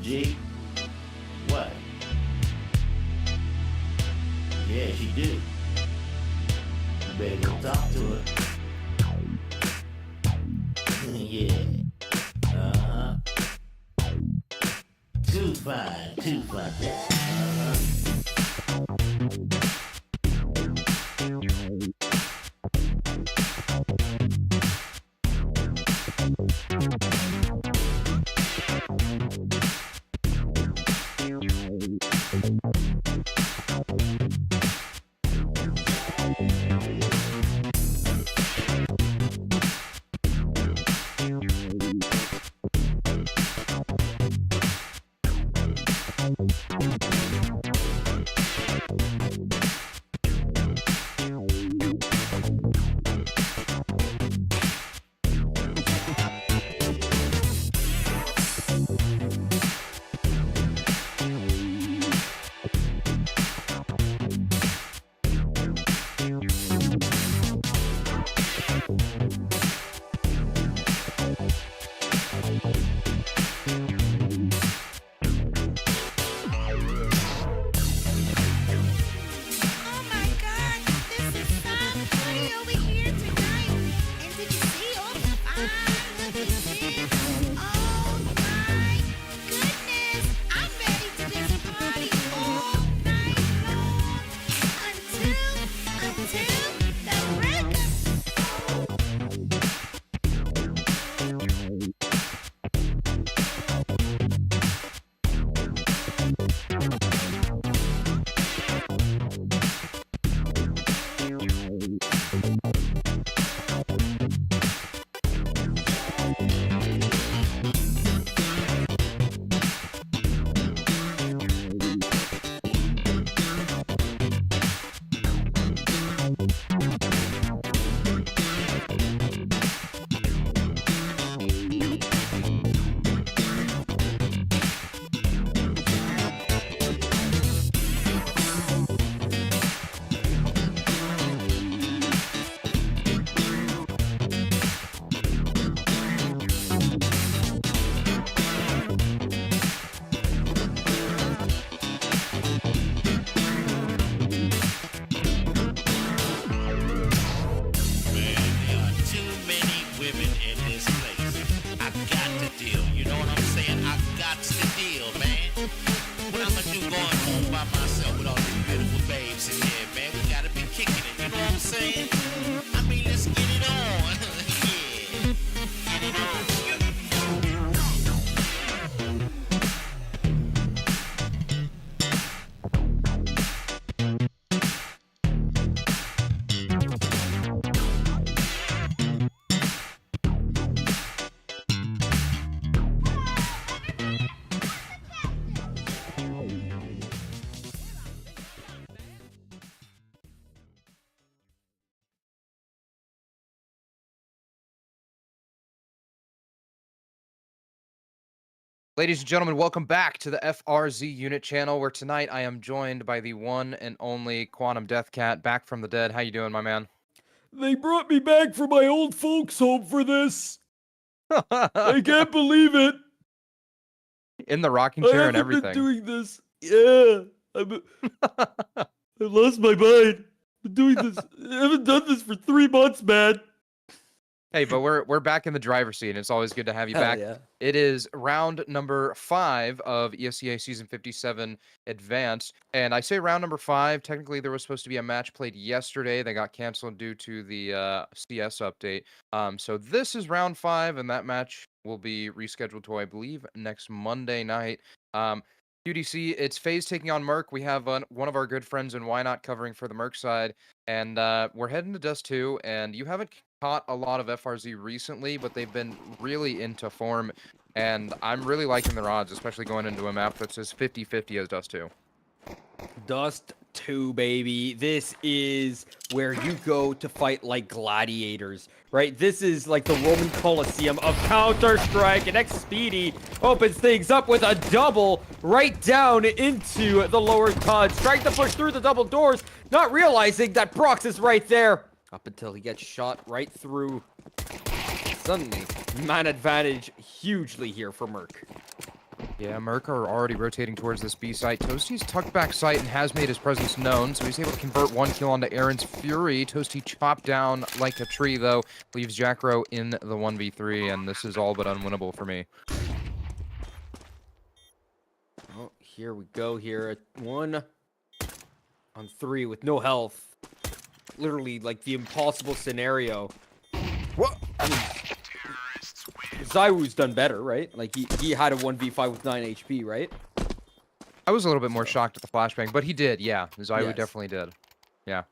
G? What? Yeah, she do. You better go talk to her. Yeah. Uh-huh. Too fine. Uh-huh. Ladies and gentlemen, welcome back to the FRZ unit channel, where tonight I am joined by the one and only Quantum Deathcat, back from the dead. How you doing, my man? They brought me back from my old folks' home for this. I can't believe it. In the rocking chair and I everything. haven't been doing this. Yeah, I lost my mind. I've been doing this. I haven't done this for 3 months, man. Hey, but we're back in the driver's seat, and it's always good to have you back. Yeah. It is round number 5 of ESEA Season 57 Advanced, and I say round number 5. Technically, there was supposed to be a match played yesterday that got canceled due to the CS update. So this is round 5, and that match will be rescheduled to, I believe, next Monday night. UDC, it's FaZe taking on MERC. We have one of our good friends in Why Not covering for the MERC side, and we're heading to Dust 2, and you haven't caught a lot of FRZ recently, but they've been really into form, and I'm really liking their odds, especially going into a map that says 50-50 as Dust 2. Dust 2, baby. This is where you go to fight like gladiators, right? This is like the Roman Colosseum of Counter-Strike, and X-Speedy opens things up with a double right down into the lower pods, trying to push through the double doors, not realizing that Brox is right there, up until he gets shot right through. Suddenly, man advantage hugely here for MERC. Yeah, MERC are already rotating towards this B site. Toasty's tucked back site and has made his presence known, so he's able to convert 1 kill onto Aaron's Fury. Toasty chopped down like a tree, though, leaves Jackro in the 1v3, and this is all but unwinnable for me. Oh, here we go here at 1 on 3 with no health. Literally, like, the impossible scenario. What? I mean, Zywoo's done better, right? Like, he had a 1v5 with 9 HP, right? I was a little bit more shocked at the flashbang, but he did, yeah. Zywoo definitely did. Yeah.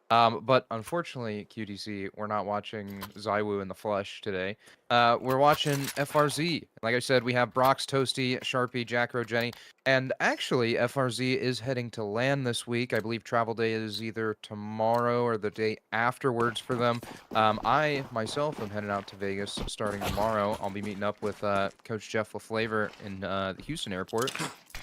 But unfortunately, QTC, we're not watching Zywoo in the flesh today. We're watching FRZ. Like I said, we have Brox, Toasty, Sharpie, Jackro, Jenny. And actually, FRZ is heading to LAN this week. I believe travel day is either tomorrow or the day afterwards for them. I, myself, am heading out to Vegas starting tomorrow. I'll be meeting up with Coach Jeff LaFlavor in the Houston airport.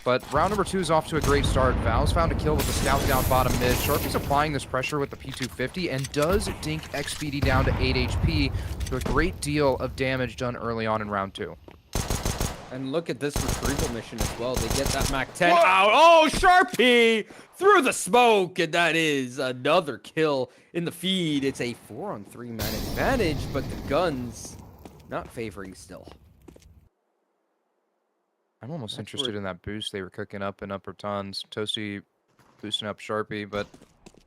But round number 2 is off to a great start. Val's found a kill with the scout down bottom mid. Sharpie's applying this pressure with the P250 and does dink XPD down to 8 HP with a great deal of damage done early on in round 2. And look at this retrieval mission as well. They get that Mac 10 out. Oh, Sharpie through the smoke. And that is another kill in the feed. It's a 4-on-3 man advantage, but the guns not favoring still. I'm almost interested in that boost they were cooking up in upper tons. Toasty boosting up Sharpie, but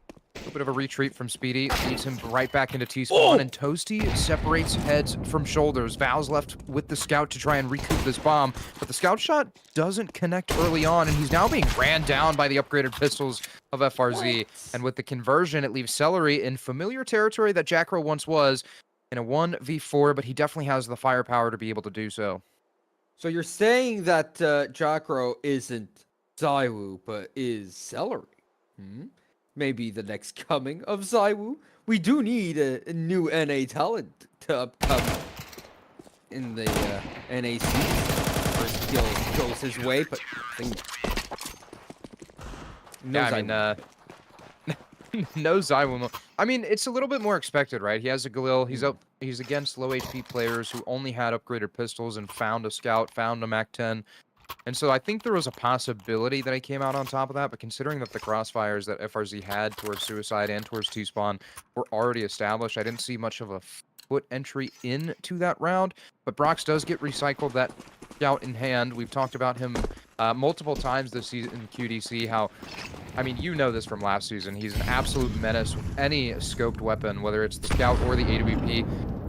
a little bit of a retreat from Speedy. Leads him right back into T-spawn, and Toasty separates heads from shoulders. Val's left with the scout to try and recoup this bomb, but the scout shot doesn't connect early on, and he's now being ran down by the upgraded pistols of FRZ. And with the conversion, it leaves Celery in familiar territory that Jackro once was in a 1v4, but he definitely has the firepower to be able to do so. So you're saying that Jackro isn't Zywoo, but is Celery? Maybe the next coming of Zywoo? We do need a new NA talent to upcome in the NAC. First kill goes his way, but no Zywoo. I mean, it's a little bit more expected, right? He has a Galil. He's against low HP players who only had upgraded pistols and found a scout, found a Mac 10. And so I think there was a possibility that he came out on top of that, but considering that the crossfires that FRZ had towards Suicide and towards T-Spawn were already established, I didn't see much of a foot entry into that round. But Brox does get recycled that scout in hand. We've talked about him multiple times this season in QDC, how, I mean, you know this from last season, he's an absolute menace with any scoped weapon, whether it's the scout or the AWP.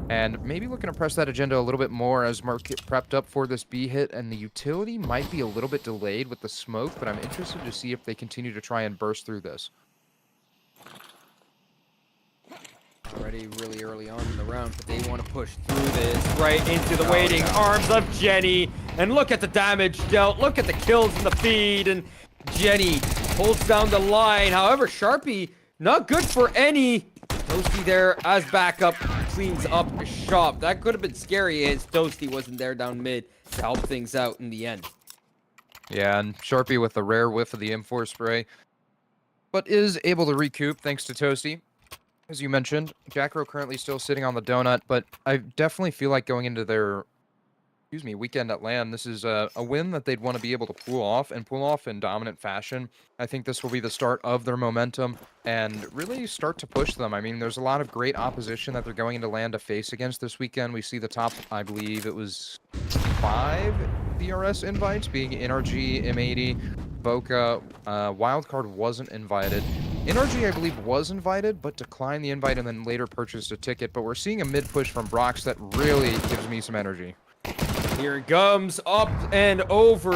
And maybe looking to press that agenda a little bit more as MERC get prepped up for this B hit, and the utility might be a little bit delayed with the smoke, but I'm interested to see if they continue to try and burst through this. Already really early on in the round, but they want to push through this right into the waiting arms of Jenny. And look at the damage dealt. Look at the kills in the feed. And Jenny pulls down the line. However, Sharpie, not good for any. Toasty there as backup, cleans up a shop. That could have been scary as Toasty wasn't there down mid to help things out in the end. Yeah, and Sharpie with a rare whiff of the M4 spray, but is able to recoup thanks to Toasty. As you mentioned, Jackro currently still sitting on the donut, but I definitely feel like going into their, weekend at LAN, this is a win that they'd want to be able to pull off in dominant fashion. I think this will be the start of their momentum and really start to push them. I mean, there's a lot of great opposition that they're going into LAN to face against this weekend. We see the top, I believe it was 5 DRS invites, being NRG, M80, Boca. Wildcard wasn't invited. NRG, I believe, was invited, but declined the invite and then later purchased a ticket. But we're seeing a mid-push from Brox that really gives me some energy. Here it comes, up and over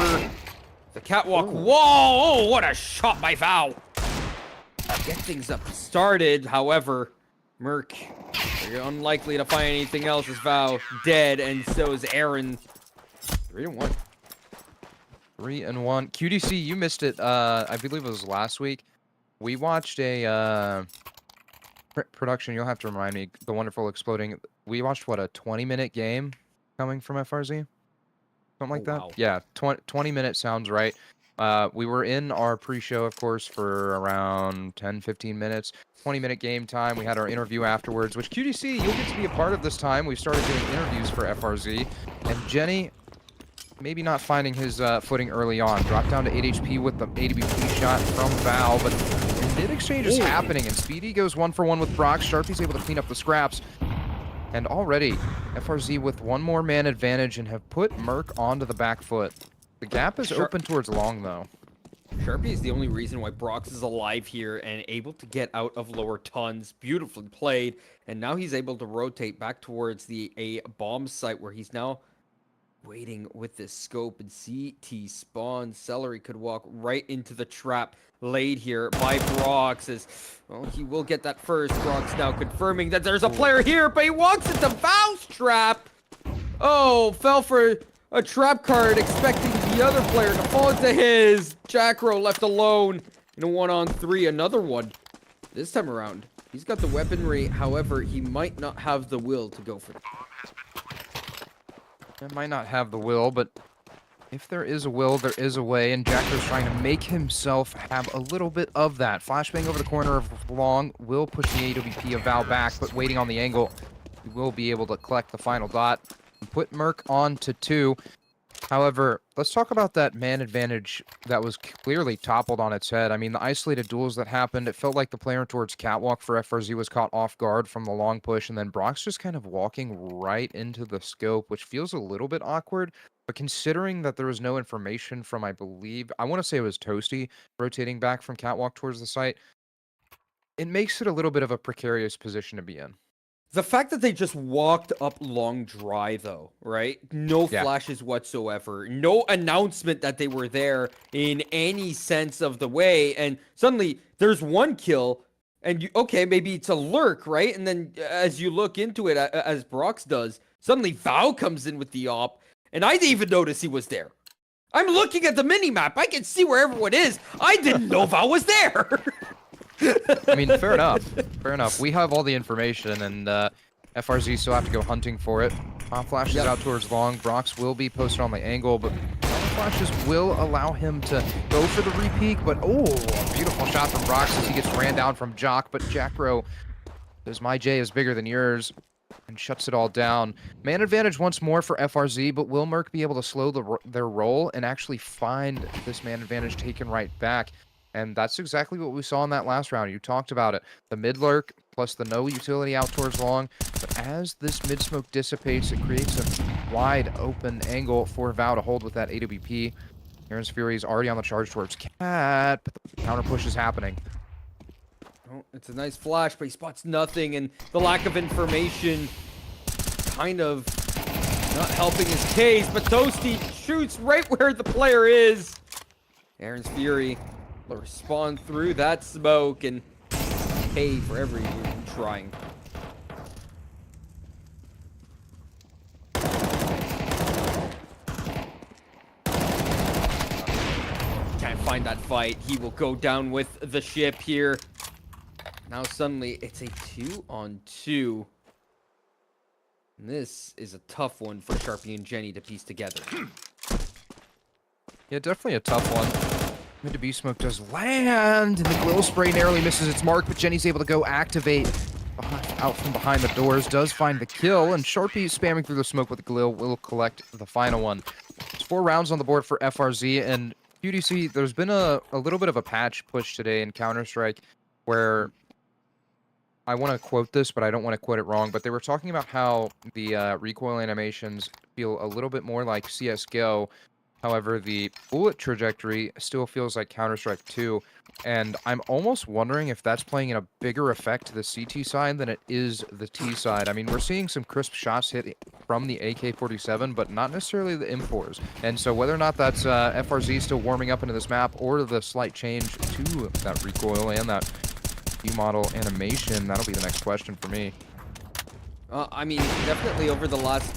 the catwalk wall. Oh, what a shot by Val. Get things up started. However, MERC, you're unlikely to find anything else as Val dead, and so is Aaron. 3-1. 3-1. QDC, you missed it. I believe it was last week. We watched a production. You'll have to remind me. The Wonderful Exploding. We watched, what, a 20-minute game coming from FRZ? Something like that? Wow. Yeah, 20 minutes sounds right. We were in our pre-show, of course, for around 10-15 minutes. 20-minute game time. We had our interview afterwards, which QDC, you'll get to be a part of this time. We've started doing interviews for FRZ. And Jenny, maybe not finding his footing early on. Dropped down to 8 HP with the AWP shot from Val, but the mid exchange is happening, and Speedy goes 1-for-1 with Brock. Sharpie's able to clean up the scraps. And already, FRZ with one more man advantage and have put MERC onto the back foot. The gap is open towards long, though. Sharpie is the only reason why Brox is alive here and able to get out of lower tons. Beautifully played. And now he's able to rotate back towards the A bomb site where he's now waiting with this scope and CT spawn. Celery could walk right into the trap laid here by Brox as, well, he will get that first. Brox now confirming that there's a player here, but he walks into Val's trap. Oh, fell for a trap card, expecting the other player to fall into his. Jackro left alone in a 1-on-3. Another one this time around. He's got the weaponry, however, he might not have the will to go for it. It might not have the will, but if there is a will, there is a way, and Jacko's trying to make himself have a little bit of that. Flashbang over the corner of long will push the AWP of Val back, but waiting on the angle, he will be able to collect the final dot and put MERC on to 2. However, let's talk about that man advantage that was clearly toppled on its head. I mean, the isolated duels that happened, it felt like the player towards Catwalk for FRZ was caught off guard from the long push, and then Brock's just kind of walking right into the scope, which feels a little bit awkward. But considering that there was no information from, I believe, I want to say it was Toasty rotating back from Catwalk towards the site, it makes it a little bit of a precarious position to be in. The fact that they just walked up long dry, though, right? No flashes whatsoever. No announcement that they were there in any sense of the way. And suddenly, there's one kill, and you, okay, maybe it's a lurk, right? And then as you look into it, as Brox does, suddenly Val comes in with the op, and I didn't even notice he was there. I'm looking at the mini-map. I can see where everyone is. I didn't know Val was there. I mean, fair enough. Fair enough. We have all the information, and FRZ still have to go hunting for it. Pop flashes out towards long. Brox will be posted on the angle, but pop flashes will allow him to go for the re-peek. But, oh, a beautiful shot from Brox as he gets ran down from Jock. But Jackro says, my J is bigger than yours, and shuts it all down. Man advantage once more for FRZ, but will MERC be able to slow their roll and actually find this man advantage taken right back? And that's exactly what we saw in that last round. You talked about it. The mid lurk plus the no utility out towards long. But as this mid smoke dissipates, it creates a wide open angle for Val to hold with that AWP. Aaron's Fury is already on the charge towards Cat, but the counter push is happening. Oh, it's a nice flash, but he spots nothing, and the lack of information kind of not helping his case. But Toasty shoots right where the player is. Aaron's Fury will respond through that smoke and pay for every trying. Can't find that fight. He will go down with the ship here. Now suddenly it's a 2-on-2. And this is a tough one for Sharpie and Jenny to piece together. Yeah, definitely a tough one. Mid to B smoke does land, and the grill spray narrowly misses its mark, but Jenny's able to go activate out from behind the doors, does find the kill, and Sharpie spamming through the smoke with the grill will collect the final one. It's 4 rounds on the board for FRZ, and QDC, there's been a little bit of a patch push today in Counter-Strike where I want to quote this, but I don't want to quote it wrong, but they were talking about how the recoil animations feel a little bit more like CSGO. However, the bullet trajectory still feels like Counter-Strike 2, and I'm almost wondering if that's playing a bigger effect to the CT side than it is the T side. I mean, we're seeing some crisp shots hit from the AK-47, but not necessarily the M4s. And so whether or not that's FRZ still warming up into this map, or the slight change to that recoil and that model animation, that'll be the next question for me. I mean, definitely over the last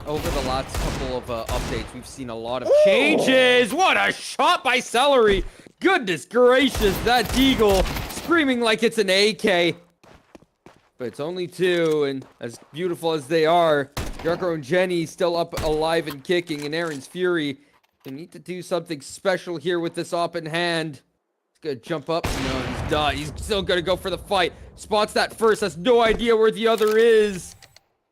couple of updates, we've seen a lot of changes. What a shot by Celery! Goodness gracious, that Deagle screaming like it's an AK. But it's only 2, and as beautiful as they are, Jarko and Jenny still up alive and kicking, and Aaron's Fury, they need to do something special here with this op in hand. He's gonna jump up. No, he's done. He's still gonna go for the fight. Spots that first, has no idea where the other is.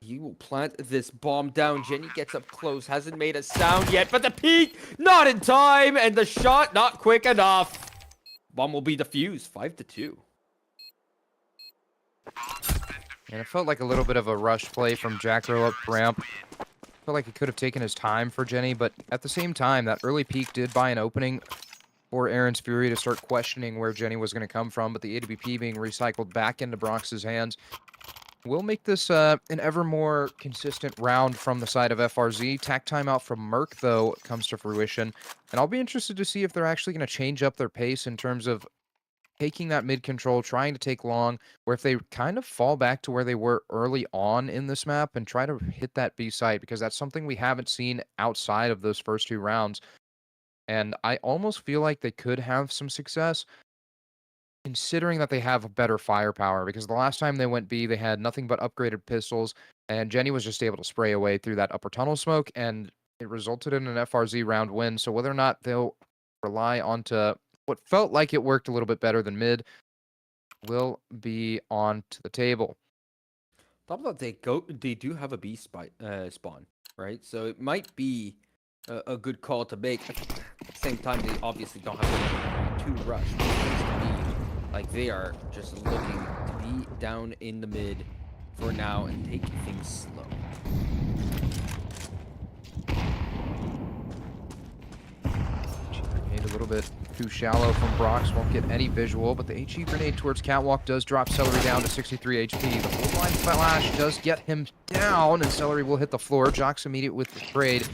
He will plant this bomb down. Jenny gets up close, hasn't made a sound yet, but the peek, not in time, and the shot not quick enough. Bomb will be defused, 5-2. And it felt like a little bit of a rush play from Jackro up ramp. Felt like he could have taken his time for Jenny, but at the same time, that early peek did buy an opening for Aaron's Fury to start questioning where Jenny was going to come from, but the AWP being recycled back into Brox's hands will make this an ever more consistent round from the side of FRZ. Tack timeout from MERC, though, comes to fruition, and I'll be interested to see if they're actually going to change up their pace in terms of taking that mid control, trying to take long, or if they kind of fall back to where they were early on in this map and try to hit that B site, because that's something we haven't seen outside of those first 2 rounds. And I almost feel like they could have some success, considering that they have a better firepower, because the last time they went B, they had nothing but upgraded pistols, and Jenny was just able to spray away through that upper tunnel smoke, and it resulted in an FRZ round win. So whether or not they'll rely onto what felt like it worked a little bit better than mid will be on to the table. Top of that, they do have a B spawn, right? So it might be a good call to make. At the same time, they obviously don't have to rush. It seems to me like they are just looking to be down in the mid for now and take things slow. Grenade a little bit too shallow from Brox, won't get any visual, but the HE grenade towards Catwalk does drop Celery down to 63 HP. The full line flash does get him down, and Celery will hit the floor. Jock's immediate with the trade.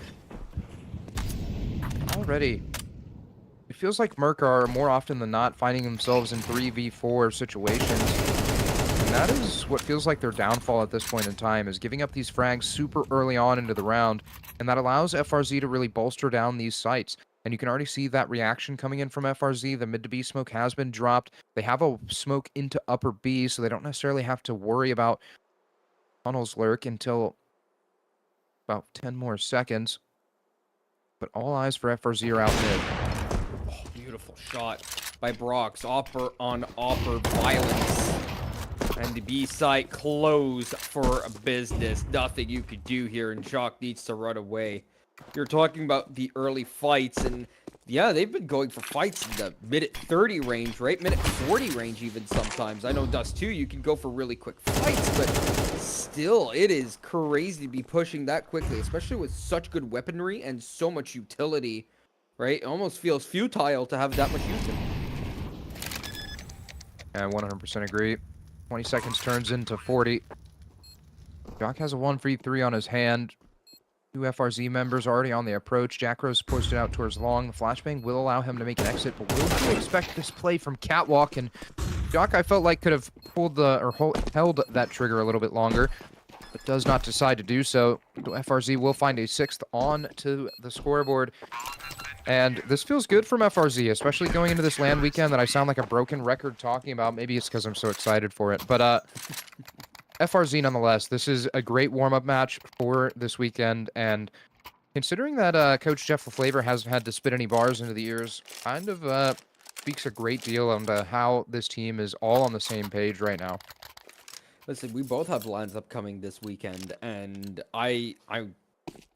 Already, it feels like MERC are more often than not finding themselves in 3v4 situations. And that is what feels like their downfall at this point in time, is giving up these frags super early on into the round. And that allows FRZ to really bolster down these sites. And you can already see that reaction coming in from FRZ. The mid to B smoke has been dropped. They have a smoke into upper B, so they don't necessarily have to worry about tunnels lurk until about 10 more seconds. But all eyes for FRZ are out mid. Oh, beautiful shot by Brox. Opper on Opper violence. And the B site closed for business. Nothing you could do here, and Jock needs to run away. You're talking about the early fights, and yeah, they've been going for fights in the minute 30 range, right? Minute 40 range even sometimes. I know Dust 2, you can go for really quick fights, but still, it is crazy to be pushing that quickly, especially with such good weaponry and so much utility, right? It almost feels futile to have that much utility. I 100% agree. 20 seconds turns into 40. Jock has a 1v3 on his hand. 2 FRZ members already on the approach. Jackro's posted out towards long. The flashbang will allow him to make an exit, but will you expect this play from Catwalk? And Jock, I felt like, could have pulled held that trigger a little bit longer, but does not decide to do so. FRZ will find a 6th on to the scoreboard. And this feels good from FRZ, especially going into this LAN weekend that I sound like a broken record talking about. Maybe it's because I'm so excited for it. But FRZ nonetheless, this is a great warm-up match for this weekend. And considering that Coach Jeff LaFlavor hasn't had to spit any bars into the ears, kind of speaks a great deal on how this team is all on the same page right now. Listen, we both have LANs upcoming this weekend, and I'm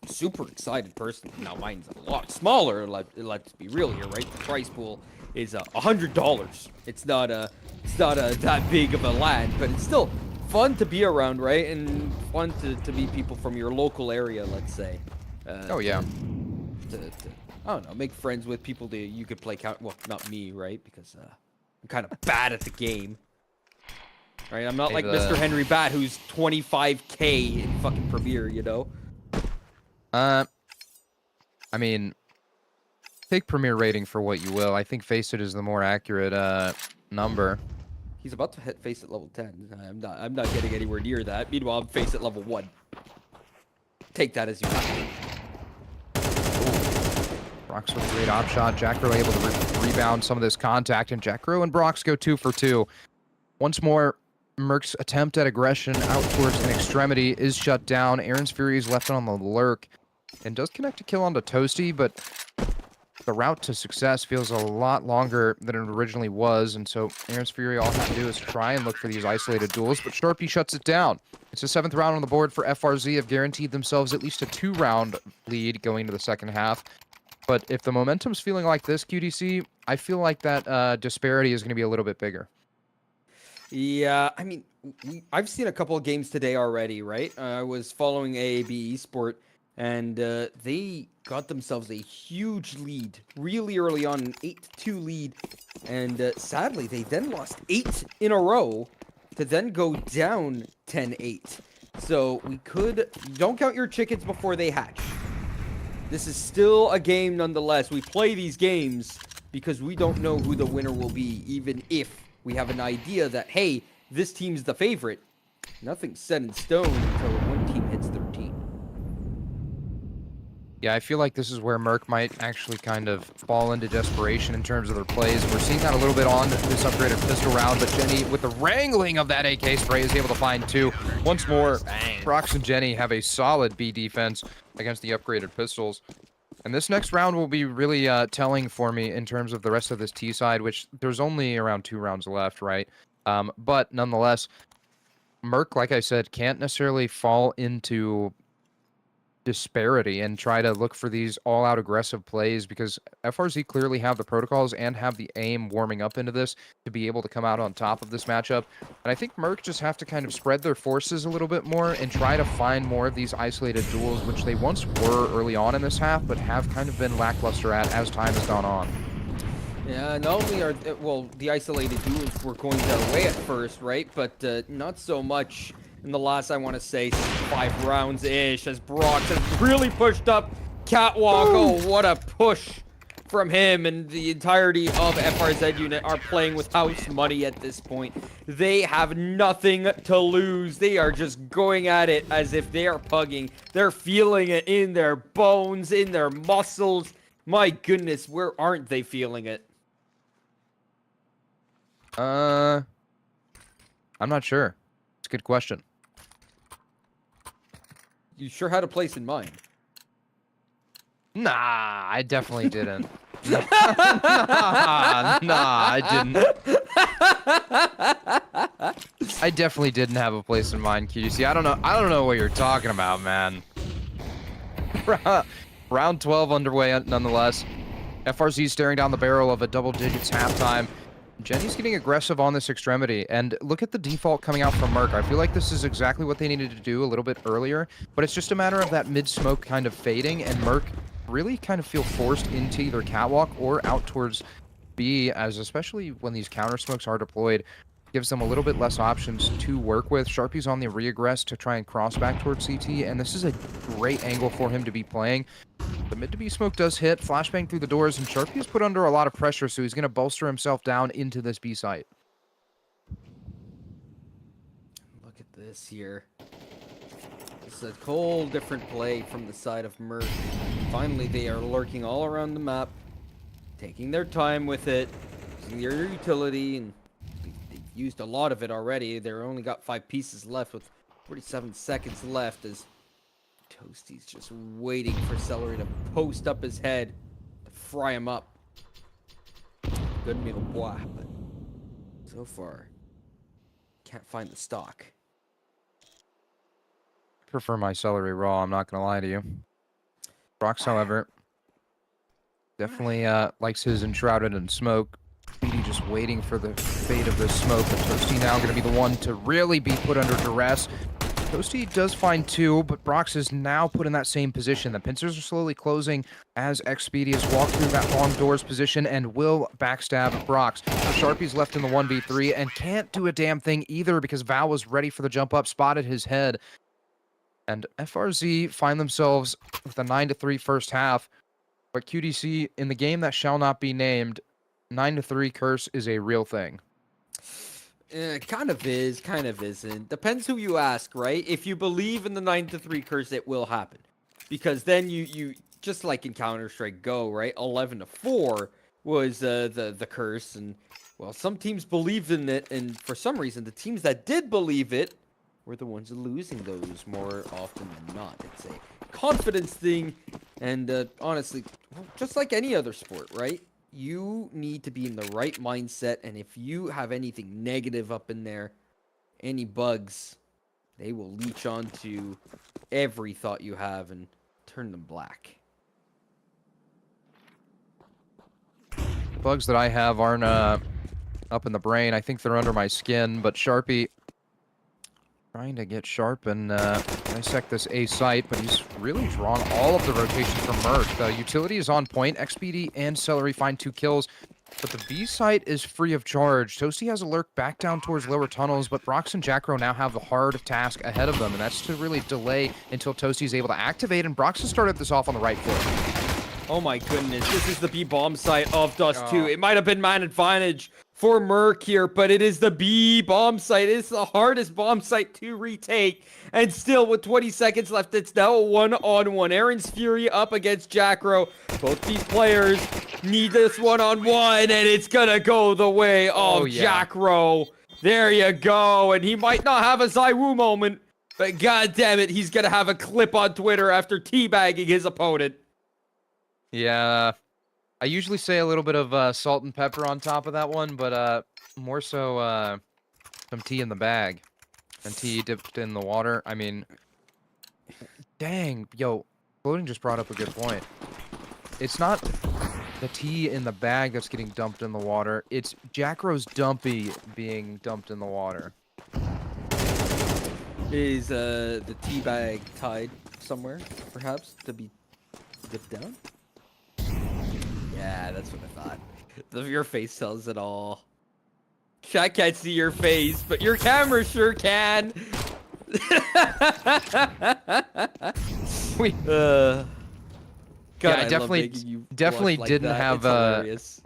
super excited personally. Now mine's a lot smaller. Let's be real here, right? The price pool is $100. It's not that big of a LAN, but it's still fun to be around, right? And fun to meet people from your local area, let's say. Oh yeah. I don't know, make friends with people that you could play well, not me, right? Because I'm kind of bad at the game. Right? I'm not like Mr. Henry Bat, who's 25K in fucking Premier, you know? I mean, take Premier rating for what you will. I think Face It is the more accurate number. He's about to hit Face It level 10. I'm not getting anywhere near that. Meanwhile, I'm Face It level 1. Take that as you will. Brox with a great op shot. Jackro able to rebound some of this contact, and Jackro and Brox go 2 for 2. Once more, MERC's attempt at aggression out towards an extremity is shut down. Aaron's Fury is left on the lurk and does connect a kill onto Toasty, but the route to success feels a lot longer than it originally was, and so Aaron's Fury all have to do is try and look for these isolated duels, but Sharpie shuts it down. It's a 7th round on the board for FRZ, have guaranteed themselves at least a 2-round lead going into the second half. But if the momentum's feeling like this, QDC, I feel like that disparity is going to be a little bit bigger. Yeah, I mean, I've seen a couple of games today already, right? I was following AAB Esports, and they got themselves a huge lead really early on, an 8-2 lead. And sadly, they then lost 8 in a row to then go down 10-8. So we could... Don't count your chickens before they hatch. This is still a game nonetheless. We play these games because we don't know who the winner will be, even if we have an idea that, hey, this team's the favorite. Nothing's set in stone until one team hits 13. Yeah, I feel like this is where MERC might actually kind of fall into desperation in terms of their plays. We're seeing that a little bit on this upgraded pistol round, but Jenny, with the wrangling of that AK spray, is able to find 2. Once more, Brox and Jenny have a solid B defense against the upgraded pistols. And this next round will be really telling for me in terms of the rest of this T side, which there's only around 2 rounds left, right? But nonetheless, MERC, like I said, can't necessarily fall into disparity and try to look for these all-out aggressive plays because FRZ clearly have the protocols and have the aim warming up into this to be able to come out on top of this matchup. And I think MERC just have to kind of spread their forces a little bit more and try to find more of these isolated duels, which they once were early on in this half, but have kind of been lackluster at as time has gone on. Yeah, not only are, well, the isolated duels were going their way at first, right? But not so much in the last, I want to say, 5 rounds-ish, as Brox has really pushed up Catwalk. Oh, what a push from him, and the entirety of FRZ unit are playing with house money at this point. They have nothing to lose. They are just going at it as if they are pugging. They're feeling it in their bones, in their muscles. My goodness, where aren't they feeling it? I'm not sure. It's a good question. You sure had a place in mind. Nah, I definitely didn't. Nah, I didn't. I definitely didn't have a place in mind, QC. I don't know what you're talking about, man. Round 12 underway nonetheless. FRZ staring down the barrel of a double digits halftime. Jenny's getting aggressive on this extremity, and look at the default coming out from MERC. I feel like this is exactly what they needed to do a little bit earlier, but it's just a matter of that mid-smoke kind of fading, and MERC really kind of feel forced into either catwalk or out towards B, as especially when these counter smokes are deployed, gives them a little bit less options to work with. Sharpie's on the re-aggress to try and cross back towards CT, and this is a great angle for him to be playing. The mid to B smoke does hit, flashbang through the doors, and Sharpie is put under a lot of pressure, so he's going to bolster himself down into this B site. Look at this here. It's a whole different play from the side of MERC. Finally, they are lurking all around the map, taking their time with it, using their utility, and they've used a lot of it already. They're only got 5 pieces left with 47 seconds left as Toasty's just waiting for Celery to post up his head to fry him up. Good meal, boy, but so far, can't find the stock. I prefer my celery raw, I'm not going to lie to you. Brox, however, definitely likes his enshrouded in smoke. Speedy just waiting for the fate of this smoke, but Toasty now going to be the one to really be put under duress. Toasty does find 2, but Brox is now put in that same position. The pincers are slowly closing as Xpeedy has walked through that long doors position and will backstab Brox. Sharpie's left in the 1v3 and can't do a damn thing either because Val was ready for the jump up, spotted his head. And FRZ find themselves with a 9-3 first half. But QDC, in the game that shall not be named, 9-3 curse is a real thing. Kind of is, kind of isn't. Depends who you ask, right? If you believe in the 9-3 curse, it will happen. Because then you just like in Counter-Strike Go, right? 11-4 was the curse. And, well, some teams believed in it. And for some reason, the teams that did believe it were the ones losing those more often than not. It's a confidence thing. And honestly, just like any other sport, right? You need to be in the right mindset. And if you have anything negative up in there, any bugs, they will leech onto every thought you have and turn them black. Bugs that I have aren't up in the brain. I think they're under my skin, but Sharpie trying to get Sharp and dissect this A site, but he's really drawn all of the rotations from MERC. The utility is on point. XPD and Celery find 2 kills, but the B site is free of charge. Toasty has a lurk back down towards lower tunnels, but Brox and Jackro now have the hard task ahead of them, and that's to really delay until Toasty is able to activate, and Brox has started this off on the right foot. Oh my goodness, this is the B bomb site of Dust 2. It might have been man advantage for MERC here, but it is the B bomb site. It's the hardest bomb site to retake. And still, with 20 seconds left, it's now a one-on-one. Aaron's Fury up against Jackro. Both these players need this one-on-one, and it's gonna go the way of Jackro. There you go. And he might not have a Zywoo moment, but god damn it, he's gonna have a clip on Twitter after teabagging his opponent. Yeah, I usually say a little bit of salt and pepper on top of that one, but more so some tea in the bag and tea dipped in the water. I mean, dang, yo, Floating just brought up a good point. It's not the tea in the bag that's getting dumped in the water. It's Jackro's dumpy being dumped in the water. Is the tea bag tied somewhere, perhaps, to be dipped down? Yeah, that's what I thought. Your face tells it all. I can't see your face, but your camera sure can. God, yeah, I definitely like didn't that. have hilarious.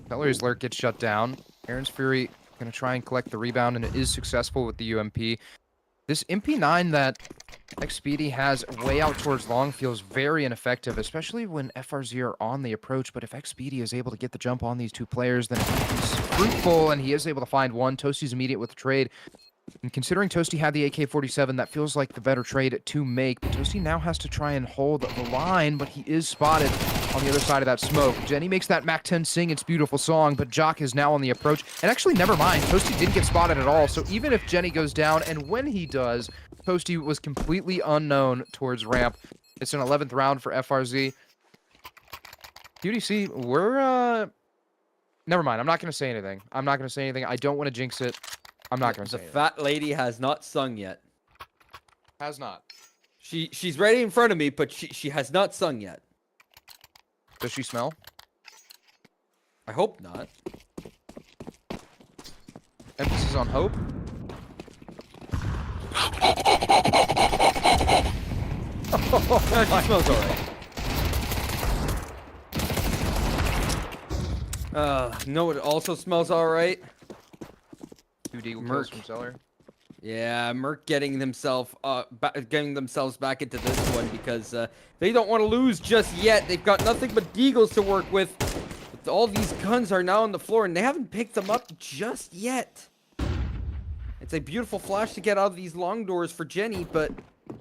Celery's lurk gets shut down. Aaron's Fury gonna try and collect the rebound, and it is successful with the UMP. This MP9 that XPD has way out towards long feels very ineffective, especially when FRZ are on the approach. But if XPD is able to get the jump on these 2 players, then it's fruitful, and he is able to find one. Toasty's immediate with the trade. And considering Toasty had the AK-47, that feels like the better trade to make. But Toasty now has to try and hold the line, but he is spotted on the other side of that smoke. Jenny makes that MAC-10 sing its beautiful song, but Jock is now on the approach. And actually, never mind, Toasty didn't get spotted at all. So even if Jenny goes down, and when he does, Toasty was completely unknown towards ramp. It's an 11th round for FRZ. QDC, we're, never mind, I'm not going to say anything. I don't want to jinx it. I'm not going to say anything. The fat lady has not sung yet. Has not. She's right in front of me, but she has not sung yet. Does she smell? I hope not. Emphasis on hope. No, she smells alright. You know what also smells alright? 2D kills MERC. from Cellar. Yeah, MERC getting themselves back into this one because they don't want to lose just yet. They've got nothing but deagles to work with. But all these guns are now on the floor, and they haven't picked them up just yet. It's a beautiful flash to get out of these long doors for Jenny, but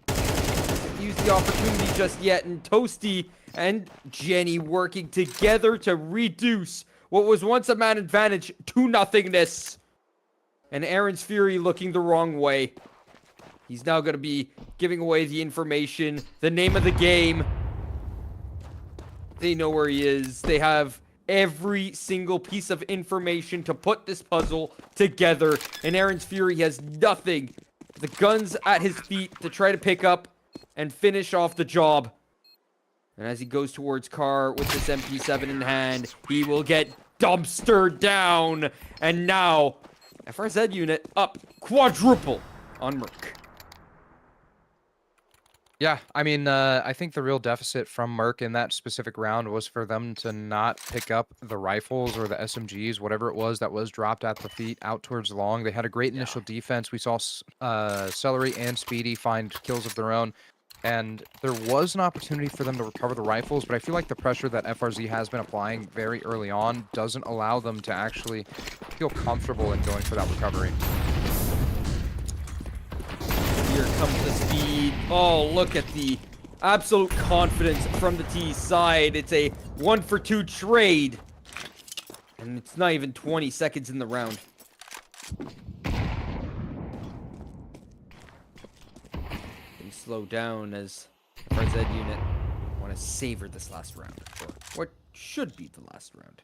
doesn't use the opportunity just yet. And Toasty and Jenny working together to reduce what was once a man advantage to nothingness. And Aaron's Fury looking the wrong way. He's now going to be giving away the information, the name of the game. They know where he is. They have every single piece of information to put this puzzle together. And Aaron's Fury has nothing. The guns at his feet to try to pick up and finish off the job. And as he goes towards Carr with this MP7 in hand, he will get dumpstered down. And now FRZ unit up quadruple on MERC. Yeah, I mean, I think the real deficit from MERC in that specific round was for them to not pick up the rifles or the SMGs, whatever it was that was dropped at the feet out towards long. They had a great initial defense. We saw Celery and Speedy find kills of their own, and there was an opportunity for them to recover the rifles, but I feel like the pressure that FRZ has been applying very early on doesn't allow them to actually feel comfortable in going for that recovery. Here comes the speed. Oh, look at the absolute confidence from the T side. It's a 1-for-2 trade. And it's not even 20 seconds in the round. And slow down as FRZ unit want to savor this last round. Or what should be the last round.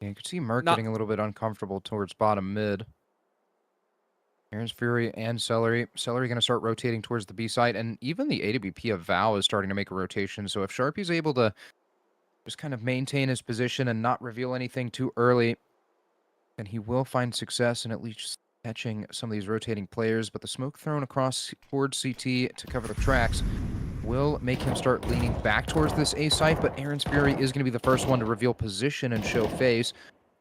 Yeah, you can see MERC getting a little bit uncomfortable towards bottom mid. Aaron's Fury and Celery. Celery going to start rotating towards the B site, and even the AWP of Val is starting to make a rotation. So if Sharpie's able to just kind of maintain his position and not reveal anything too early, then he will find success in at least catching some of these rotating players. But the smoke thrown across towards CT to cover the tracks will make him start leaning back towards this A site, but Aaron's Fury is going to be the first one to reveal position and show face.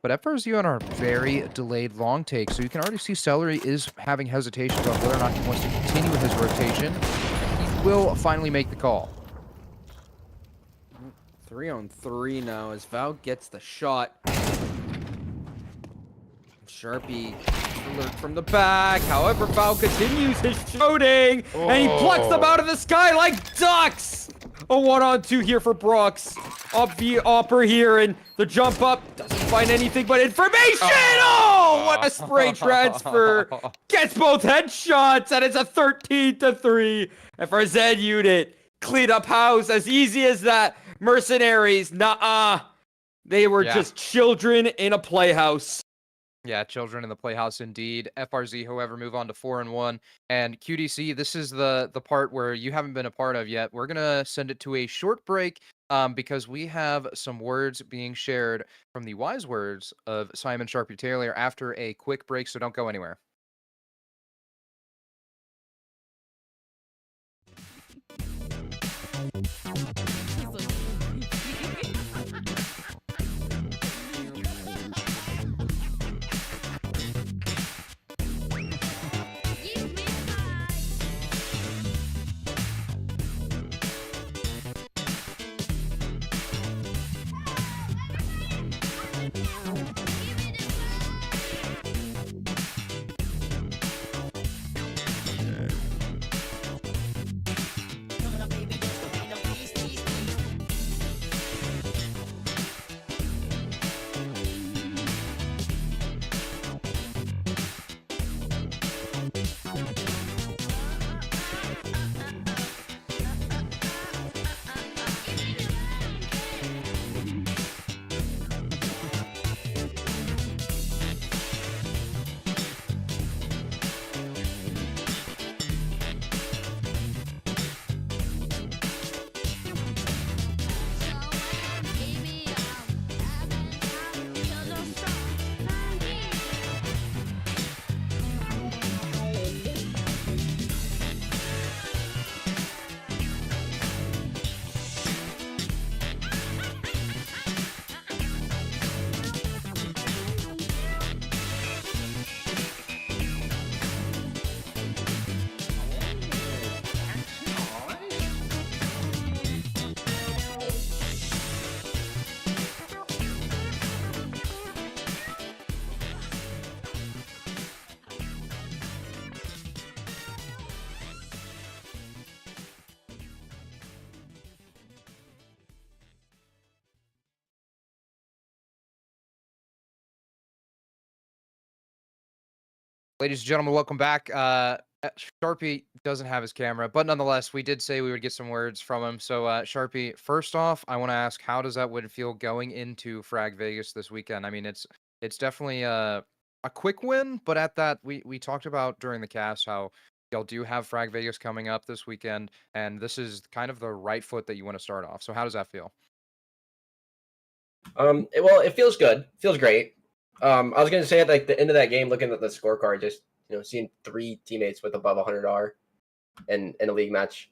But FRZ on our very delayed long take, so you can already see Celery is having hesitations on whether or not he wants to continue with his rotation. He will finally make the call. 3-on-3 now as Val gets the shot. Sharpie alert from the back. However, Val continues his shooting, and he plucks them out of the sky like ducks. A 1-on-2 here for Brooks. Up the upper here, and the jump up doesn't find anything but information. Oh, what a spray transfer. Gets both headshots, and it's a 13-3. FRZ unit clean up house as easy as that. Mercenaries, nah. They were just children in a playhouse. Yeah, children in the playhouse indeed. FRZ, however, move on to 4-1. And QDC, this is the part where you haven't been a part of yet. We're going to send it to a short break because we have some words being shared from the wise words of Simon Sharpie Taylor after a quick break, so don't go anywhere. Ladies and gentlemen, welcome back. Sharpie doesn't have his camera, but nonetheless, we did say we would get some words from him. So, Sharpie, first off, I want to ask, how does that win feel going into Frag Vegas this weekend? I mean, it's definitely a quick win, but at that, we talked about during the cast how y'all do have Frag Vegas coming up this weekend, and this is kind of the right foot that you want to start off. So, how does that feel? Well, it feels good. Feels great. I was gonna say at like the end of that game, looking at the scorecard, just seeing 3 teammates with above 100R in a league match.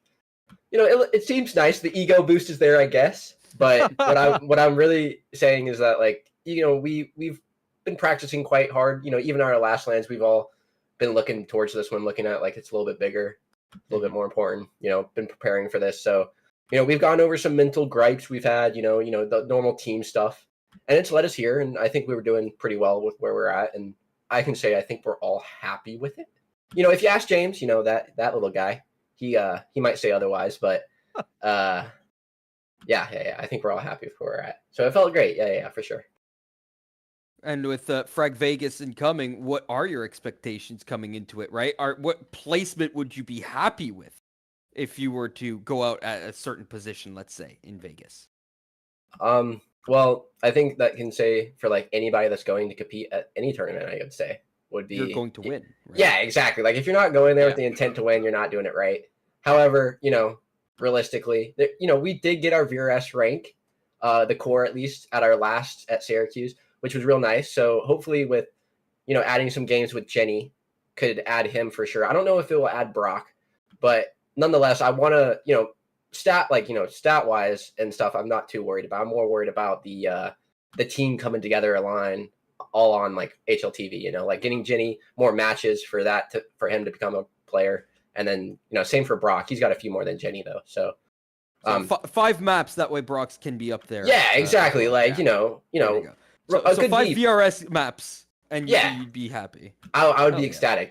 It seems nice. The ego boost is there, I guess. But what I'm really saying is that we've been practicing quite hard. Even our last lands, we've all been looking towards this one, looking at like it's a little bit bigger, a little bit more important. Been preparing for this, so we've gone over some mental gripes we've had. The normal team stuff. And it's led us here, and I think we were doing pretty well with where we're at. And I can say I think we're all happy with it. if you ask James, that little guy, he might say otherwise, but yeah, I think we're all happy with where we're at. So it felt great. Yeah, for sure. And with Frag Vegas incoming, what are your expectations coming into it, right? What placement would you be happy with if you were to go out at a certain position, let's say, in Vegas? Well, I think that can say for like anybody that's going to compete at any tournament, I would say would be You're going to win. Right? Yeah, exactly. Like if you're not going there with the intent to win, you're not doing it right. However, realistically, we did get our VRS rank, the core at least at our last at Syracuse, which was real nice. So hopefully with, adding some games with Jenny could add him for sure. I don't know if it will add Brock, but nonetheless, I want to, stat wise and stuff. I'm not too worried about. I'm more worried about the team coming together, align all on like HLTV, like getting Jenny more matches for him to become a player. And then, same for Brock. He's got a few more than Jenny though. So, 5 maps, that way Brock's can be up there. Yeah, exactly. So 5 VRS maps and you'd be happy. I would be ecstatic.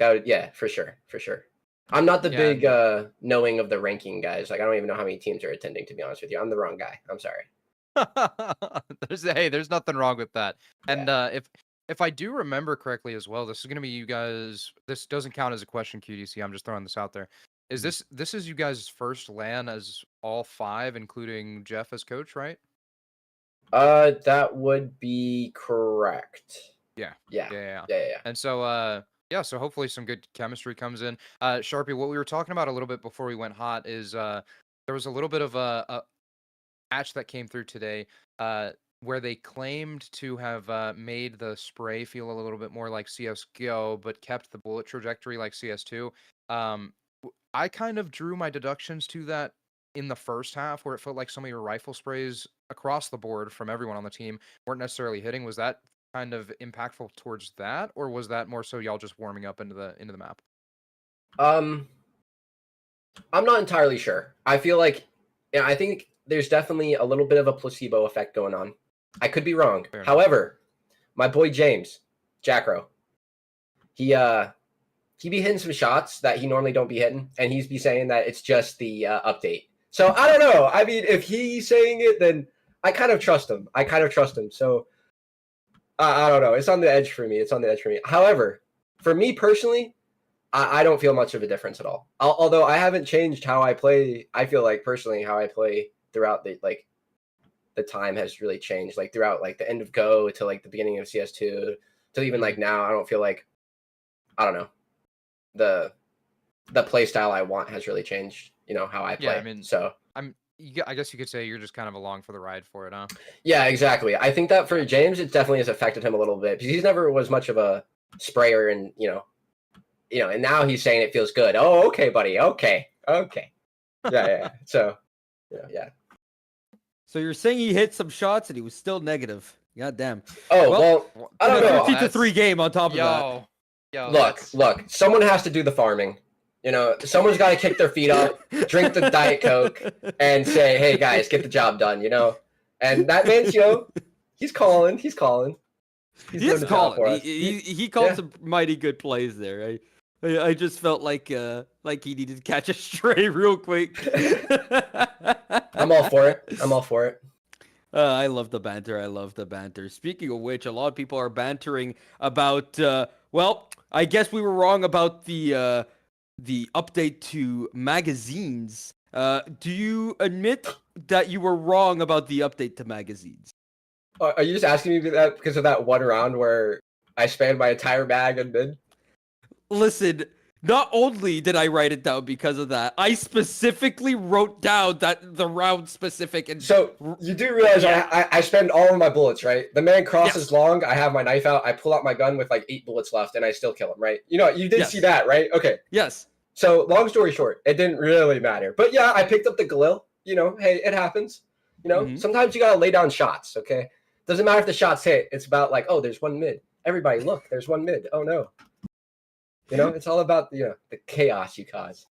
For sure. I'm not the big knowing of the ranking guys. Like I don't even know how many teams are attending, to be honest with you. I'm the wrong guy. I'm sorry. There's nothing wrong with that. And if I do remember correctly as well, this is going to be you guys. This doesn't count as a question, QDC. I'm just throwing this out there. Is this is you guys' first LAN as all 5, including Jeff as coach, right? That would be correct. Yeah. And so so hopefully some good chemistry comes in. Sharpie, what we were talking about a little bit before we went hot is there was a little bit of a patch that came through today where they claimed to have made the spray feel a little bit more like CSGO, but kept the bullet trajectory like CS2. I kind of drew my deductions to that in the first half, where it felt like some of your rifle sprays across the board from everyone on the team weren't necessarily hitting. Was that kind of impactful towards that, or was that more so y'all just warming up into the map? I'm not entirely sure. I feel like, I think there's definitely a little bit of a placebo effect going on. I could be wrong. However, my boy James Jackro, he be hitting some shots that he normally don't be hitting, and he's be saying that it's just the update. So I don't know. I mean, if he's saying it, then I kind of trust him. So I don't know. It's on the edge for me. However, for me personally, I don't feel much of a difference at all. Although I haven't changed how I play. I feel like personally how I play throughout the time has really changed. Like throughout like the end of Go to like the beginning of CS2 to even like now, I don't feel like, I don't know, the play style I want has really changed. How I play. Yeah, I mean, so I guess you could say you're just kind of along for the ride for it, huh? Yeah, exactly. I think that for James, it definitely has affected him a little bit because he's never was much of a sprayer, and and now he's saying it feels good. Oh, okay, buddy. Okay. Yeah. So, yeah. So you're saying he hit some shots and he was still negative. God damn. Oh, well I don't know. 13-3 game on top of that. Look. Someone has to do the farming. Someone's got to kick their feet up, drink the Diet Coke, and say, "Hey guys, get the job done." And that means he's calling. He is calling. He called some mighty good plays there. I just felt like he needed to catch a stray real quick. I'm all for it. I love the banter. Speaking of which, a lot of people are bantering about. I guess we were wrong about the update to magazines. Do you admit that you were wrong about the update to magazines? Are you just asking me that because of that one round where I spanned my entire mag and mid? Listen, not only did I write it down because of that, I specifically wrote down that the round specific. And so you do realize I spend all of my bullets, right? The man crosses long. I have my knife out. I pull out my gun with like 8 bullets left, and I still kill him, right? You did see that, right? Okay. Yes. So long story short, it didn't really matter. But yeah, I picked up the Galil. Hey, it happens. Sometimes you gotta lay down shots. Okay. Doesn't matter if the shots hit. It's about like, oh, there's one mid. Everybody, look, there's one mid. Oh no. It's all about the chaos you cause.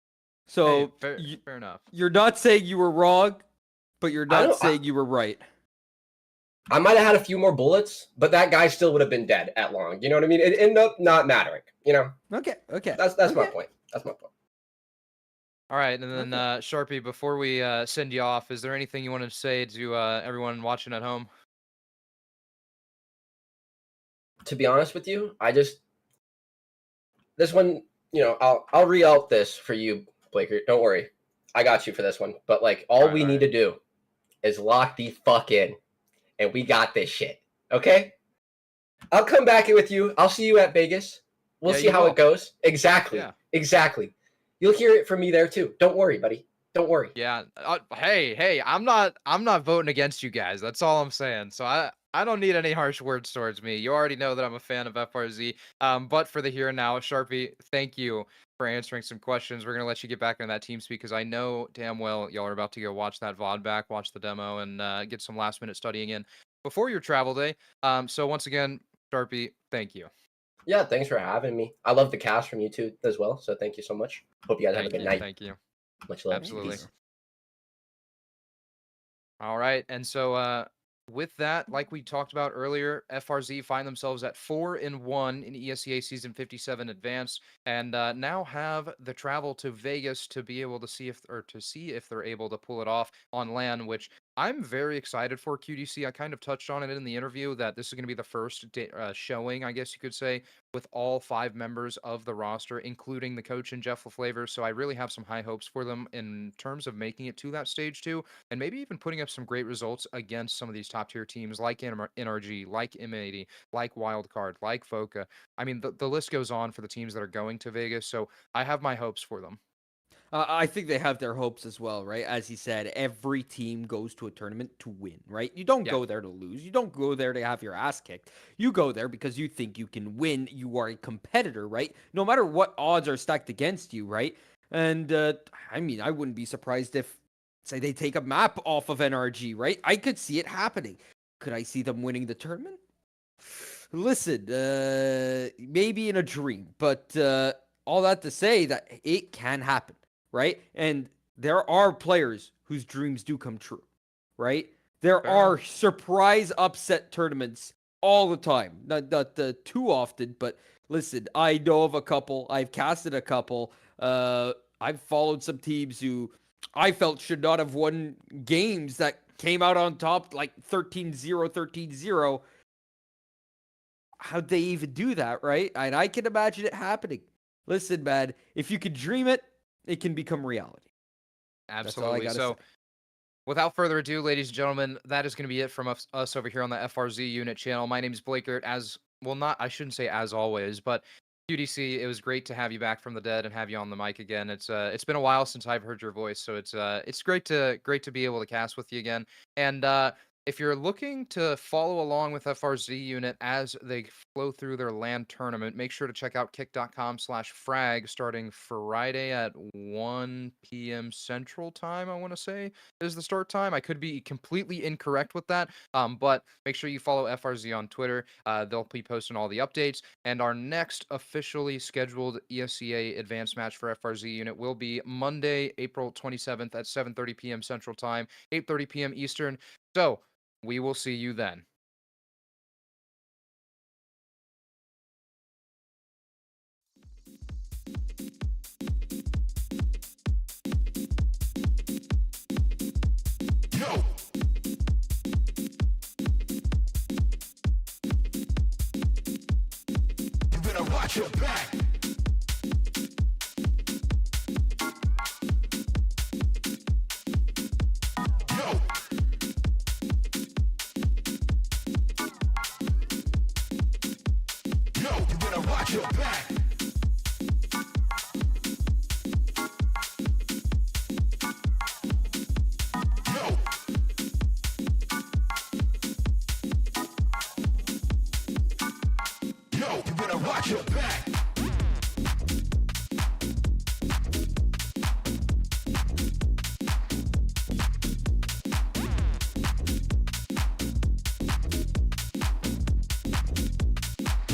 So fair enough. You're not saying you were wrong, but you're not saying you were right. I might have had a few more bullets, but that guy still would have been dead at long. You know what I mean? It ended up not mattering. You know, Okay. that's my point. That's my point. All right, and then Okay. Sharpie, before we send you off, is there anything you want to say to everyone watching at home? To be honest with you, this one, I'll re-out this for you, Blaker. Don't worry, I got you for this one. But like, all we need to do is lock the fuck in, and we got this shit. Okay? I'll come back with you. I'll see you at Vegas. We'll Yeah, see you how will. it goes. Exactly. Yeah. Exactly. You'll hear it from me there too. Don't worry, buddy. Don't worry. Yeah. Hey, I'm not voting against you guys. That's all I'm saying. So I don't need any harsh words towards me. You already know that I'm a fan of FRZ. But for the here and now, Sharpie, thank you for answering some questions. We're gonna let you get back into that team speak because I know damn well y'all are about to go watch that VOD back, watch the demo, and get some last minute studying in before your travel day. So once again, Sharpie, thank you. Yeah, thanks for having me. I love the cast from you too as well. So thank you so much. Hope you guys have a good night. Thank you. Much love. Absolutely. Peace. All right, and so with that, like we talked about earlier, FRZ find themselves at 4-1 in ESEA Season 57 Advance, and now have the travel to Vegas to be able to see if they're able to pull it off on LAN, which I'm very excited for. QDC, I kind of touched on it in the interview that this is going to be the first showing, I guess you could say, with all 5 members of the roster, including the coach and Jeff LaFlavor. So I really have some high hopes for them in terms of making it to that stage 2, and maybe even putting up some great results against some of these top tier teams like NRG, like M80, like Wildcard, like Foca. I mean, the list goes on for the teams that are going to Vegas. So I have my hopes for them. I think they have their hopes as well, right? As he said, every team goes to a tournament to win, right? You don't go there to lose. You don't go there to have your ass kicked. You go there because you think you can win. You are a competitor, right? No matter what odds are stacked against you, right? And I mean, I wouldn't be surprised if, say, they take a map off of NRG, right? I could see it happening. Could I see them winning the tournament? Listen, maybe in a dream, but all that to say that it can happen. Right? And there are players whose dreams do come true, right? There are surprise upset tournaments all the time. Not too often, but listen, I know of a couple. I've casted a couple. I've followed some teams who I felt should not have won games that came out on top like 13-0, 13-0. How'd they even do that, right? And I can imagine it happening. Listen, man, if you could dream it, it can become reality. Absolutely. So, without further ado, ladies and gentlemen, that is going to be it from us over here on the FRZ unit channel. My name is Blakert. I shouldn't say as always, but QDC, it was great to have you back from the dead and have you on the mic again. It's been a while since I've heard your voice, so it's great to be able to cast with you again. And if you're looking to follow along with FRZ unit as they flow through their LAN tournament, make sure to check out kick.com/frag starting Friday at 1 p.m. Central Time, I want to say, is the start time. I could be completely incorrect with that, but make sure you follow FRZ on Twitter. They'll be posting all the updates, and our next officially scheduled ESEA advanced match for FRZ unit will be Monday, April 27th at 7:30 p.m. Central Time, 8:30 p.m. Eastern. So, we will see you then. Yo! You better watch your back. Yo! Yo, you better watch your back. Yo. Yo, you better watch your back.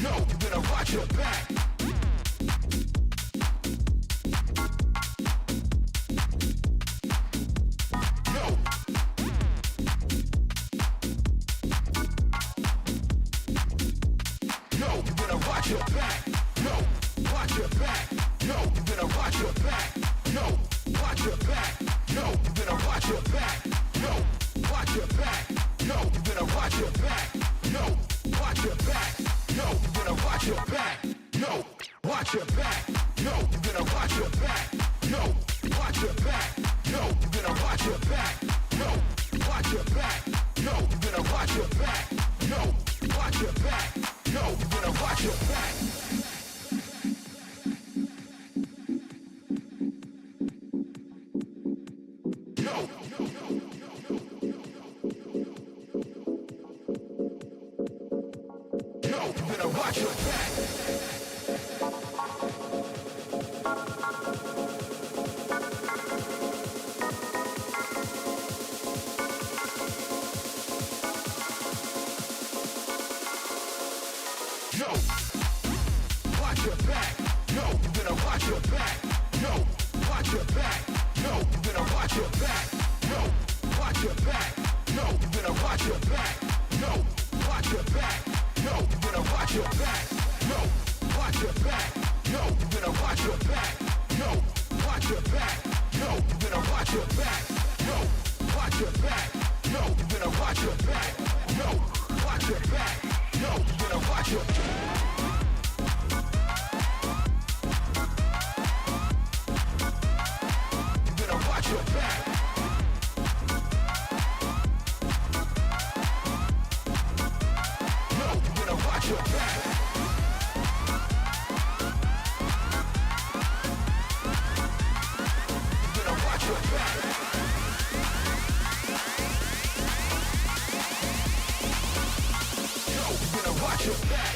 Yo, you better watch your back. Yo. watch your back. Yo, you better watch your back. Yo, watch your back. Yo, you better watch your back. Yo, watch your back. Yo, you better watch your back. Yo, watch your back. Yo, you better watch your back. Yo, you better watch your back. Yo, watch your back. Yo, you better watch your back. Yo, watch your back. Yo, you better watch your back. Yo, watch your back. Yo, you better watch your back. Yo, watch your back. Yo, you better watch your back. Yo, watch your back. Yo, you better watch your back. Yo, watch your back. Yo, you better watch your back. Yo, watch your back. Yo, you better watch your back. Yo, watch your back. Yo, you better watch your back. You better watch your back. Yo, you better watch your back. You better watch your back. Yo, you better watch your back.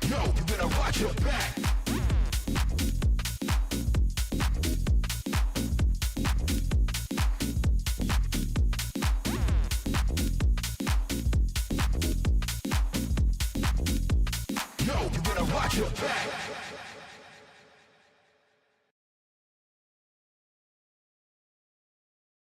Yo, you better watch your back. Yo, you better watch your back.